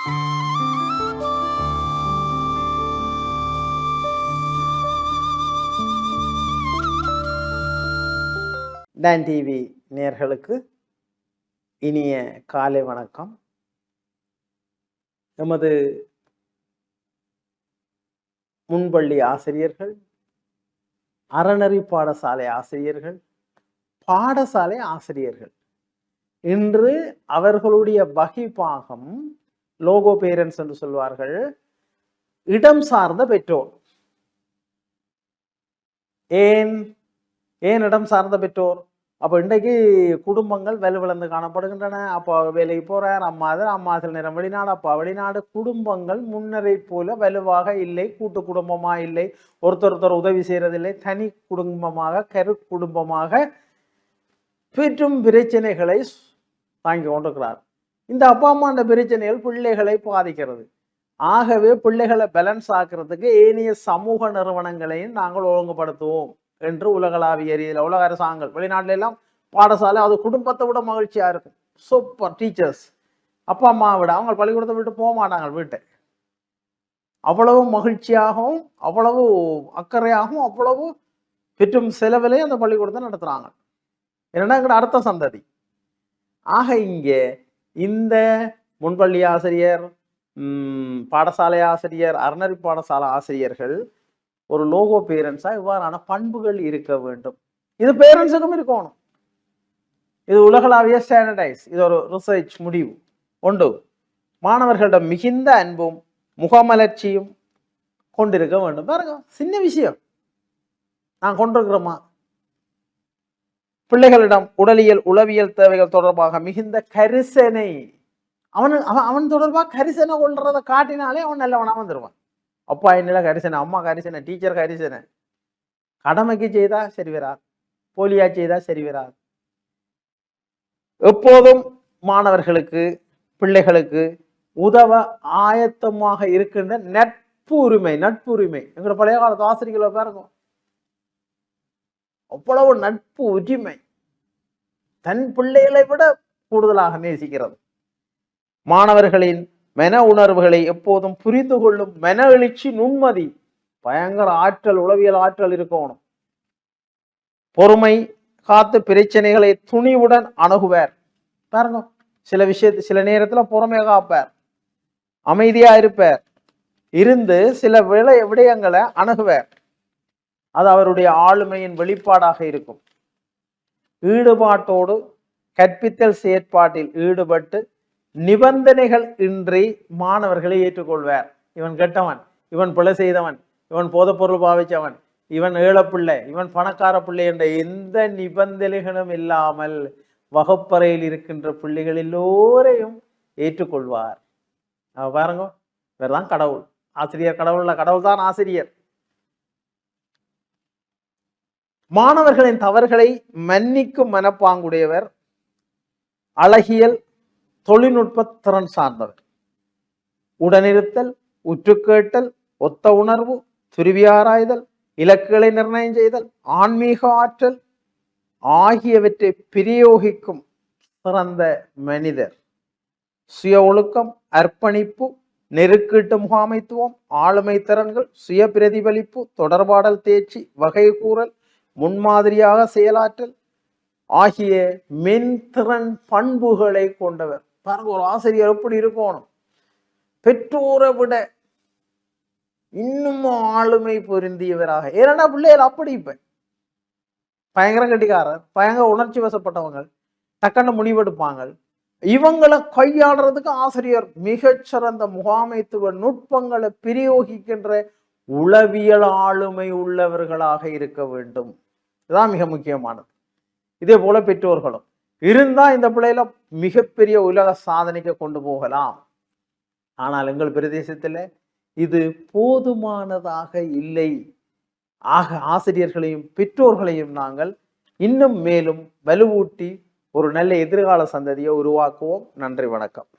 Don TV நேயர்களுக்கு இனிய காலை வணக்கம். எமது முன்பள்ளி ஆசிரியர்கள், அறநெறி பாடசாலை ஆசிரியர்கள், பாடசாலை ஆசிரியர்கள் இன்று அவர்களுடைய வகிபாகம் லோகோ பேரண்ட்ஸ் என்று சொல்வார்கள், இடம் சார்ந்த பெற்றோர். ஏன் இடம் சார்ந்த பெற்றோர்? அப்போ இன்றைக்கு குடும்பங்கள் வலுவிழந்து காணப்படுகின்றன. அப்போ வேலைக்கு போறார், அம்மா சில நேரம் வெளிநாடு, அப்பா வெளிநாடு. குடும்பங்கள் முன்னரை போல வலுவாக இல்லை, கூட்டு குடும்பமா இல்லை, ஒருத்தர் உதவி செய்யறதில்லை, தனி குடும்பமாக கரு குடும்பமாக பெற்றும் பிரச்சனைகளை தாங்கி கொண்டிருக்கிறார். இந்த அப்பா அம்மா அந்த பிரச்சனைகள் பிள்ளைகளை பாதிக்கிறது. ஆகவே பிள்ளைகளை பேலன்ஸ் ஆக்குறதுக்கு ஏனைய சமூக நிறுவனங்களையும் நாங்கள் ஒழுங்குபடுத்துவோம் என்று உலகளாவிய ரீதியில் உலக அரசாங்கங்கள் வெளிநாட்டில எல்லாம் பாடசாலை அது குடும்பத்தை விட மகிழ்ச்சியா இருக்கும். சூப்பர் டீச்சர்ஸ், அப்பா அம்மா விட அவங்க பள்ளிக்கூடத்தை விட்டு போக மாட்டாங்க வீட்டை. அவ்வளவு மகிழ்ச்சியாகவும் அவ்வளவு அக்கறையாகவும் அவ்வளவு பெற்றும் செலவிலையும் அந்த பள்ளிக்கூடத்தை நடத்துறாங்க. என்னன்னா எங்கட அடுத்த சந்ததி. ஆக இங்கே இந்த முன்பள்ளி ஆசிரியர், பாடசாலை ஆசிரியர், அறநெறி பாடசாலை ஆசிரியர்கள் ஒரு லோகோ பேரண்ட்ஸா இவ்வாறான பண்புகள் இருக்க வேண்டும். இது பேரண்ட்ஸுக்கும் இருக்கணும். இது உலகளாவிய ஸ்டாண்டர்டைஸ். இது ஒரு ரிசர்ச் முடிவு. ஒன்று, மாணவர்களிடம் மிகுந்த அன்பும் முகமலர்ச்சியும் கொண்டிருக்க வேண்டும். பாருங்க, சின்ன விஷயம் நான் கொண்டிருக்கிறோமா? பிள்ளைகளிடம் உடலியல் உளவியல் தேவைகள் தொடர்பாக மிகுந்த கரிசனை. அவன் தொடர்பாக கரிசனை கொள்றதை காட்டினாலே அவன் நல்லவனா வந்துடுவான். அப்பா என்னல கரிசனை, அம்மா கரிசனை, டீச்சர் கரிசனை. கடமைக்கு செய்தா சரி வராது, போலியா செய்தா சரி வராது. எப்போதும் மாணவர்களுக்கு பிள்ளைகளுக்கு உதவ ஆயத்தமாக இருக்கின்ற நட்பு உரிமை. எங்களோட பழைய காலத்து ஆசிரியர்களை பாருங்க, அவ்வளவு நட்பு உரிமை, தன் பிள்ளைகளை விட கூடுதலாக நேசிக்கிறது. மாணவர்களின் மன உணர்வுகளை எப்போதும் புரிந்து கொள்ளும் மன எழுச்சி, நுண்மதி, பயங்கர ஆற்றல், உளவியல் ஆற்றல் இருக்கணும். பொறுமை காத்து பிரச்சனைகளை துணிவுடன் அணுகுவார். பாருங்க, சில நேரத்துல பொறுமையா காப்பார், அமைதியா இருப்பார், இருந்து சில விடயங்களை அணுகுவார். அது அவருடைய ஆளுமையின் வெளிப்பாடாக இருக்கும். ஈடுபாட்டோடு கற்பித்தல் செயற்பாட்டில் ஈடுபட்டு நிபந்தனைகள் இன்றி மாணவர்களை ஏற்றுக்கொள்வார். இவன் கெட்டவன், இவன் பிழை செய்தவன், இவன் போதைப்பொருள் பாவிச்சவன், இவன் ஏழப்பிள்ளை, இவன் பணக்கார பிள்ளை என்ற எந்த நிபந்தனைகளும் இல்லாமல் வகுப்பறையில் இருக்கின்ற பிள்ளைகள் எல்லோரையும் ஏற்றுக்கொள்வார். பாருங்க, இவர்தான் கடவுள். ஆசிரியர் கடவுள் இல்ல, கடவுள் தான் ஆசிரியர். மாணவர்களின் தவறுகளை மன்னிக்கும் மனப்பாங்குடையவர். அழகியல் தொழில்நுட்ப திறன் சார்ந்தவர். உடனிருத்தல், உற்றுக்கேட்டல், ஒத்த உணர்வு, துருவி ஆராய்தல், இலக்குகளை நிர்ணயம் செய்தல், ஆன்மீக ஆற்றல் ஆகியவற்றை பிரயோகிக்கும் சிறந்த மனிதர். சுய ஒழுக்கம், அர்ப்பணிப்பு, நெருக்கீட்டு முகாமைத்துவம், ஆளுமை திறன்கள், சுய பிரதிபலிப்பு, தொடர்பாடல் தேர்ச்சி, வகை கூறல், முன்மாதிரியாக செயலாற்றல் ஆகிய மென்திறன் பண்புகளை கொண்டவர். பாருங்க, ஒரு ஆசிரியர் எப்படி இருக்கணும்? பெற்றோரை விட இன்னும் ஆளுமை பொருந்தியவராக. ஏன்னா பிள்ளைகள் அப்படி இப்ப பயங்கர கட்டிக்காரர், பயங்கர உணர்ச்சி வசப்பட்டவங்க, டக்குன்னு முடிவெடுப்பாங்க. இவங்களை கையாளுறதுக்கு ஆசிரியர் மிகச்சிறந்த முகாமைத்துவ நுட்பங்களை பிரயோகிக்கின்ற உளவியல் ஆளுமை உள்ளவர்களாக இருக்க வேண்டும். இதுதான் மிக முக்கியமானது. இதே போல பெற்றோர்களும் இருந்தா இந்த பிள்ளையில மிகப்பெரிய உலக சாதனைக்கு கொண்டு போகலாம். ஆனால் எங்கள் பிரதேசத்தில் இது போதுமானதாக இல்லை. ஆக ஆசிரியர்களையும் பெற்றோர்களையும் நாங்கள் இன்னும் மேலும் வலுவூட்டி ஒரு நல்ல எதிர்கால சந்ததியை உருவாக்குவோம். நன்றி, வணக்கம்.